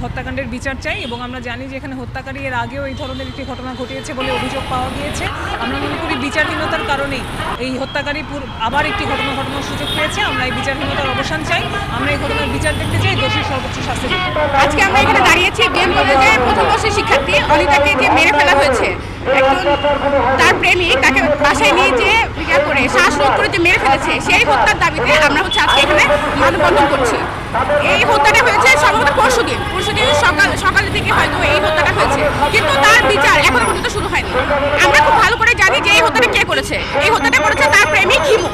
হত্যাকাণ্ডের বিচার চাই এবং আমরা জানি যে এখানে হত্যাকারী এর আগেও এই ধরনের একটি ঘটনা ঘটিয়েছে বলে অভিযোগ পাওয়া গিয়েছে। আমরা মনে করি বিচারহীনতার কারণেই এই হত্যাকারী আবার একটি ঘটনা ঘটানোর সুযোগ পেয়েছে। আমরা এই বিচারহীনতার অবসান চাই, আমরা এই ঘটনার বিচার দেখতে চাই, দোষীর সর্বোচ্চ শাস্তি দিতে। আজকে আমরা এখানে দাঁড়িয়েছি বিএম কলেজের প্রথম বর্ষের শিক্ষার্থী অনিতাকে যে মেরে ফেলা হয়েছে, একজন তার প্রেমিক তাকে বাসায় নিয়ে যে করে শ্বাসরোধ করে যে মেরে ফেলেছে, সেই হত্যার দাবিতে আমরা আজকে এখানে মানববন্ধন করছি। এই হত্যাটা হয়েছে সম্ভবত পরশুদিন সকালের দিকে হয়তো এই হত্যাটা হয়েছে, কিন্তু তার বিচার এখনো পর্যন্ত শুরু হয়নি। আমরা খুব ভালো করে জানি যে এই হত্যাটা কে করেছে। এই হত্যাটা করেছে তার প্রেমিক হিমু,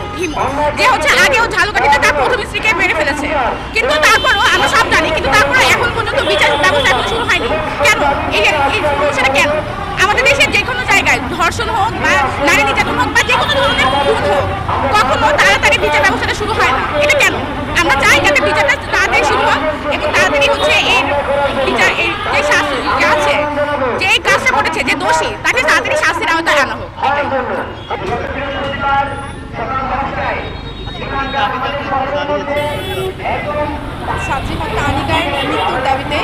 যে আগেও ঝালকাঠিতে তার প্রথম স্ত্রীকে মেরে ফেলেছে। কিন্তু তারপরও আমরা সব জানি, কিন্তু তারপরে এখন পর্যন্ত বিচার ব্যবস্থা এখন শুরু হয়নি। কেন এই সমস্যাটা কেন? আমাদের দেশের যে কোনো জায়গায় ধর্ষণ হোক বা নারী নির্যাতন হোক বা যে কোনো ধরনের খুন হোক, কখনো তাড়াতাড়ি বিচার ব্যবস্থাটা শুরু হয় না। এটা কেন? আমরা চাই যাতে বিচারটা তাড়াতাড়ি শুরু হোক এবং তাড়াতাড়ি এই বিচার যে শাস্তি আছে, যে কাজটা করেছে, যে দোষী, তাকে তাড়াতাড়ি শাস্তির আওতায় আনা হোক। ছাত্রী হত্যা আনিকার মৃত্যুর দাবিতে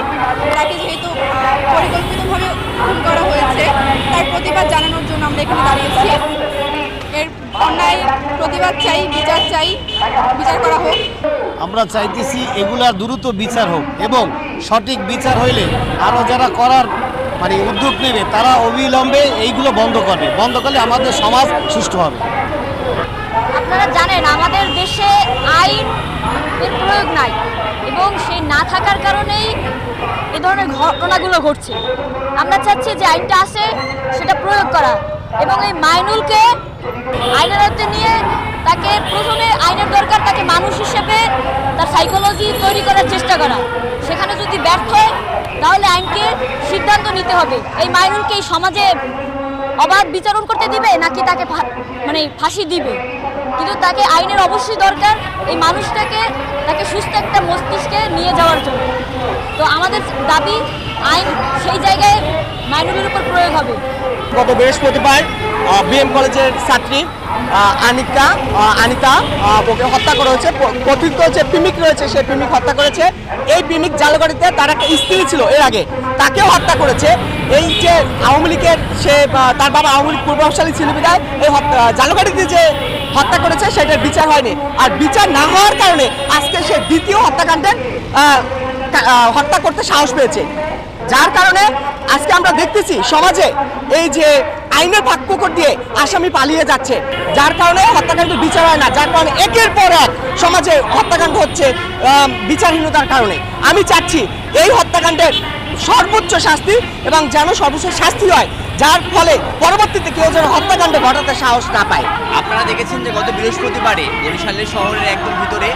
তাকে যেহেতু পরিকল্পিতভাবে খুন করা হয়েছে, তার প্রতিবাদ জানানোর জন্য আমরা এখানে দাঁড়িয়েছি। এর অন্যায় প্রতিবাদ চাই, বিচার চাই, বিচার করা হোক। আমরা চাইতেছি এগুলার দ্রুত বিচার হোক এবং সঠিক বিচার হইলে আরও যারা করার উদ্যোগ নেবে তারা অবিলম্বে এইগুলো বন্ধ করলে আমাদের সমাজ সুষ্ঠু হবে। আপনারা জানেন আমাদের দেশে আইনের প্রয়োগ নাই এবং সেই না থাকার কারণেই এ ধরনের ঘটনাগুলো ঘটছে। আমরা চাচ্ছি যে আইনটা আছে সেটা প্রয়োগ করা এবং এই মাইনুলকে আইনের আওতায় নিয়ে তাকে প্রথমে আইনের দরকার, তাকে মানুষ হিসেবে তার সাইকোলজি তৈরি করার চেষ্টা করা। সেখানে যদি ব্যর্থ হয় তাহলে আইনকে সিদ্ধান্ত নিতে হবে এই মাইনুলকে এই সমাজে অবাধ বিচারণ করতে দিবে নাকি তাকে ফাঁসি দিবে। কিন্তু তাকে আইনের অবশ্যই দরকার এই মানুষটাকে, তাকে সুস্থ একটা মস্তিষ্কে নিয়ে যাওয়ার জন্য। তো আমাদের দাবি আইন সেই জায়গায় মাইনুলের উপর প্রয়োগ হবে। গত বৃহস্পতিবার বিএম কলেজের ছাত্রী আনিতা ওকে হত্যা করা হয়েছে। কথিত যে প্রেমিক রয়েছে সেই প্রেমিক হত্যা করেছে। এই প্রেমিক ঝালকাঠিতে তার একটা স্ত্রী ছিল এর আগে, তাকেও হত্যা করেছে। এই যে আওয়ামী লীগের তার বাবা আওয়ামী লীগ পূর্বশালী ছিল বিধায় এই ঝালকাঠিতে যে হত্যা করেছে সেটার বিচার হয়নি। আর বিচার না হওয়ার কারণে আজকে সে দ্বিতীয় হত্যাকাণ্ডের হত্যা করতে সাহস পেয়েছে। যার কারণে আজকে আমরা দেখতেছি সমাজে এই যে আইনের ফাঁকফোকর দিয়ে আসামি পালিয়ে যাচ্ছে, যার কারণে হত্যাকাণ্ডের বিচার হয় না। যার কারণে একের পর এক সমাজে হত্যাকাণ্ড হচ্ছে বিচারহীনতার কারণে। আমি চাচ্ছি এই হত্যাকাণ্ডের সর্বোচ্চ শাস্তি এবং যেন সর্বোচ্চ শাস্তি হয়, যার ফলে পরবর্তীতে কেউ যেন হত্যাকাণ্ড ঘটাতে সাহস না পায়। আপনারা দেখেছেন যে গত বৃহস্পতিবারে বরিশালের শহরের একদম ভিতরে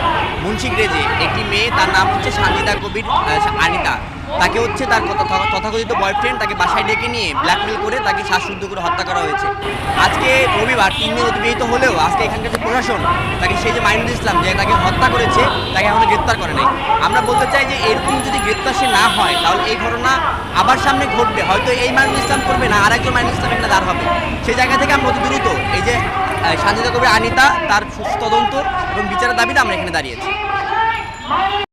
মুন্সিগঞ্জে একটি মেয়ে, তার নাম হচ্ছে সানজিদা কবির আনিতা, তাকে তার তথাকথিত বয়ফ্রেন্ড তাকে বাসায় ডেকে নিয়ে ব্ল্যাকমেল করে তাকে শ্বাসরুদ্ধ করে হত্যা করা হয়েছে। আজকে রবিবার 3 দিন অতিবাহিত হলেও আজকে এখানকার যে প্রশাসন তাকে সেই যে মাইনুল ইসলাম যে তাকে হত্যা করেছে তাকে এখনো গ্রেপ্তার করে নাই। আমরা বলতে চাই যে এরকম যদি গ্রেপ্তার সে না হয় তাহলে এই ঘটনা আবার সামনে ঘটবে। হয়তো এই মাইনুল ইসলাম করবে না, আরেকজন মাইনুল ইসলাম এখানে দাঁড় হবে। সেই জায়গা থেকে আমরা অতি দ্রুত এই যে সানজিদা কবির আনিতা তার সুস্থ তদন্ত এবং বিচারের দাবিতে আমরা এখানে দাঁড়িয়েছি।